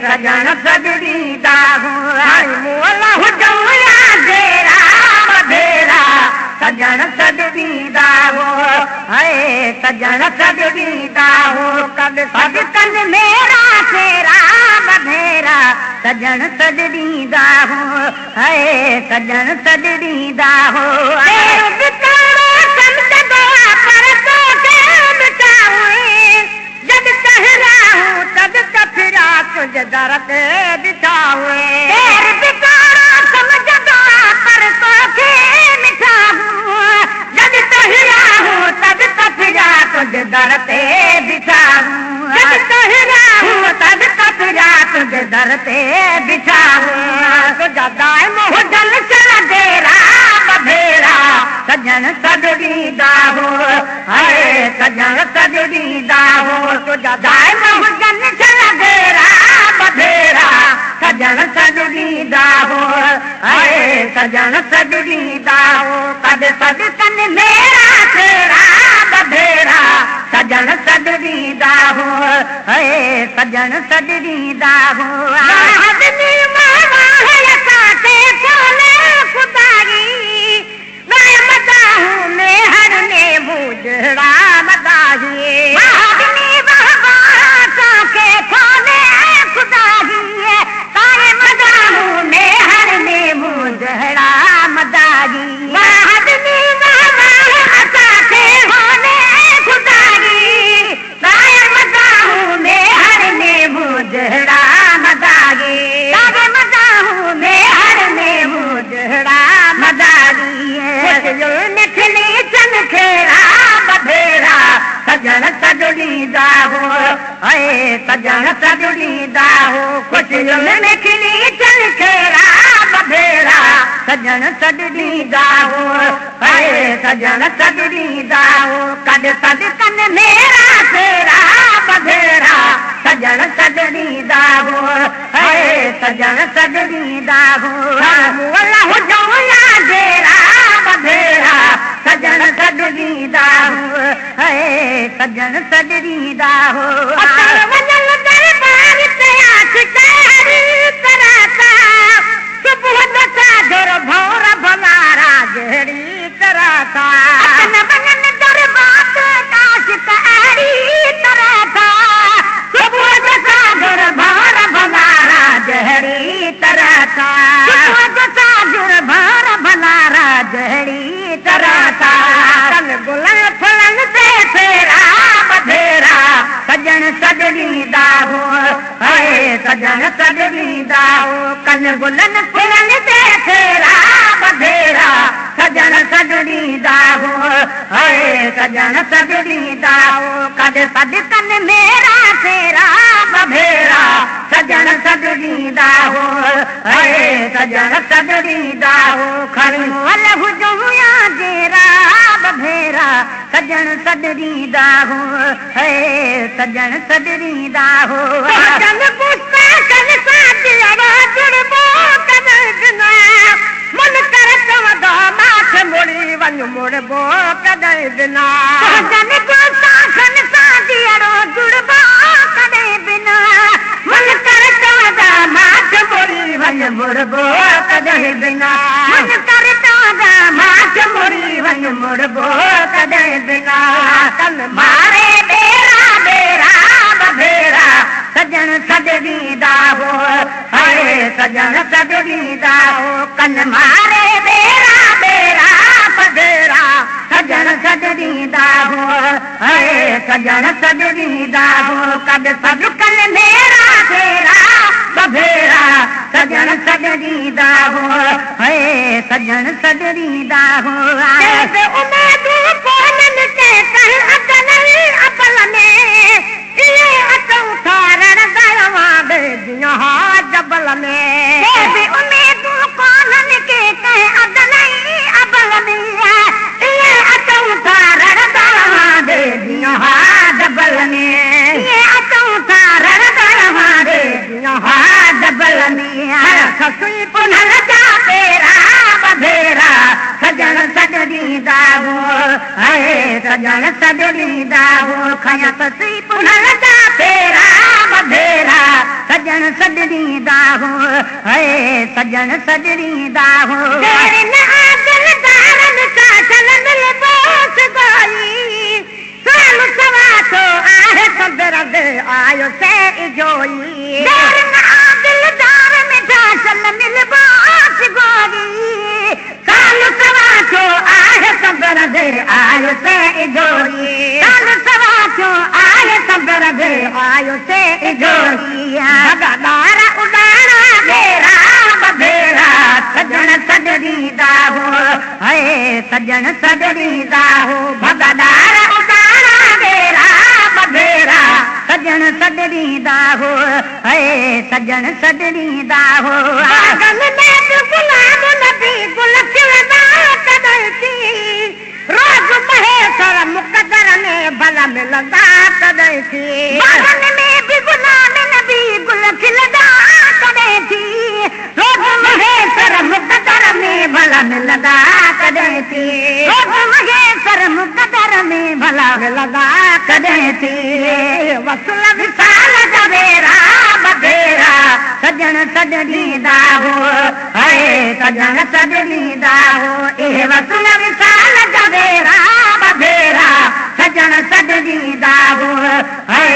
सजन सजरीदा मोला हुजूरा तेरा बधेरा सजन सजरीदा हो है सजन सजरीदा हो कद सजन मेरा तेरा बधेरा सजन सजरीदा हो है सजन सजरीदा हो दर ते बिठा हुए समझ दो पर तो के मिठा हूँ जब तहरा हूँ तब तफरा तुझ दर ते बिठा हूँ जब तहरा हूँ तब तफरा तुझ दर ते बिठा हूँ तो जदाए मोह जल चला तेरा बधेरा सजन सजरीदा हो है सजन सजरीदा हो तो जदाए मोह जल चला तेरा बधेरा सजन सजरीदा हो है सजन सजरीदा हो कद सजन मेरा तेरा बधेरा सजन सजरीदा हो है सजन सजरीदा हो आदमी मावा है काटे खोले खुदाई मैं मदा हूँ मैं हर ने मुजड़ा मदाही आदमी बाबा काके खोले सजन सजरीदा हो है सजन सजरीदा हो खुशियों में खिली चल खेरा बधेरा सजन सजरीदा हो है सजन सजरीदा हो कद सजन मेरा तेरा बधेरा सजन सजरीदा हो है सजन सजरीदा हो मोला हुजूरा तेरा बधेरा सजन सजरीदा हो है सजन सजरीदा हो वजल दरबार ते आशिकारी तरता सुबह दसा दर भौर भलारा जहरी तरता अपन बनन दरबार ते आशिकारी तरता सुबह दसा दर भौर भलारा जहरी तरता सुबह दसा दर भौर भलारा जहरी तरता तन गुलन फलन से तेरा बधेरा सजन सजरीदा हो है सजन सजरीदा हो कन गुलन फलन से तेरा बधेरा सजन सजरीदा हो है सजन सजरीदा हो कद सजन मेरा तेरा बधेरा सजन सजरीदा हो है सजन सजरीदा हो खरवल हुजूरा तेरा बधेरा सजन सजरीदा हो है सजन सजरीदा हो सजन पुष्पा कल साथिया जुड़बो कदर बिना मन कर तवदा माथ मोड़ी वन मोड़बो कदर बिना सजन पुष्पा कल साथिया जुड़बो कदर बिना मन कर तवदा माथ मोड़ी वन मोड़बो कदर बिना मन कर तवदा माथ मोड़ी वन मोड़बो कदर बिना कल मारे बेरा बेरा बधेरा सजन सजरीदा हो है सजन सजरीदा हो कन मारे बेरा बेरा बधेरा सजन सजरीदा हो है सजन सजरीदा हो कद सजन मेरा तेरा बधेरा सजन सजरीदा हो है सजन सजरीदा हो उम्मीद कोनन के कह अदन अपल में ये अचौ थारण दरवा दे दिया जबल में उम्मीद कोनन के कह अदन अपल में ये अचौ थारण दरवा दे दिया जबल में ये अचौ थारण दरवा दे दिया सजण सॾींदा हो है सजण सॾींदा हो दिलदारनि सां चल मिलंदो साल सवा थो आहे संदरद आयो से जोई दिलदारनि सां चल मिलंदो साल सवा थो आहे संदरद आयो से जोई साल सवा थो आहे संदरद आयो से जोई भॻदार उॾाणा बेरा बधेरा सजण सॾींदा हो है सजण सॾींदा हो भॻदार उॾाणा बेरा बधेरा सजण सॾींदा हो है सजण सॾींदा हो आंगन में गुलाब नबी गुल खिलंदा कॾहिं थी रोज़ महेश्वर मुक़दर में भला मिलंदा कॾहिं थी आंगन में गुलाब नबी गुल खिलंदा कॾहिं थी रोज़ महेश्वर मुक़दर में भला मिलंदा कॾहिं थी रोज़ महेश्वर मुक़दर में भला मिलंदा कॾहिं थी वसूल विसाल जा बेरा बधेरा सजण सॾींदा हो है सजण सॾींदा हो इहे वसूल विसाल जा बेरा बधेरा सजण सॾींदा हो है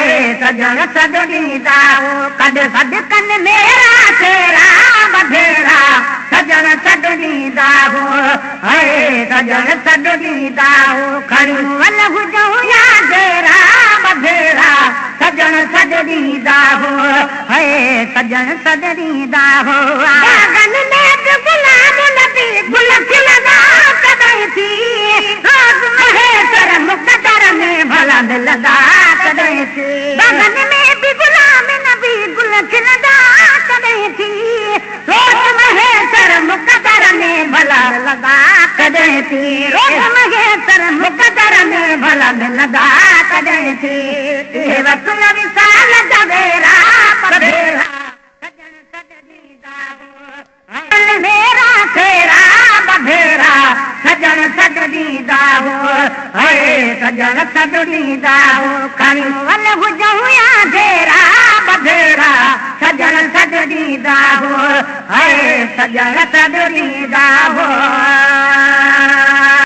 सजण सॾींदा हो कॾहिं सॾकन मेरा तेरा बधेरा सजण सॾींदा हो है सजण सॾींदा हो खणी वल हुजूं या तेरा बधेरा सजण सॾींदा हो है सजण सॾींदा हो आंगन में गुलाब नबी गुल खिलंदा कॾहिं थी रोज़ महेश्वर मुक़दर में भला मिलंदा कॾहिं थी आंगन में गुलाब नबी गुल खिलंदा कॾहिं थी रोज़ महेश्वर मुक़दर में भला मिलंदा कॾहिं थी रोज़ महेश्वर मुक़दर में भला मिलंदा कॾहिं थी इहे वसूल विसाल जा बेरा बधेरा सजण सॾींदा हो मेरा तेरा बधेरा सजण सॾींदा हो है सजण सॾींदा हो खणी वल हुजूं या तेरा बधेरा सजण सॾींदा हो है सजण सॾींदा हो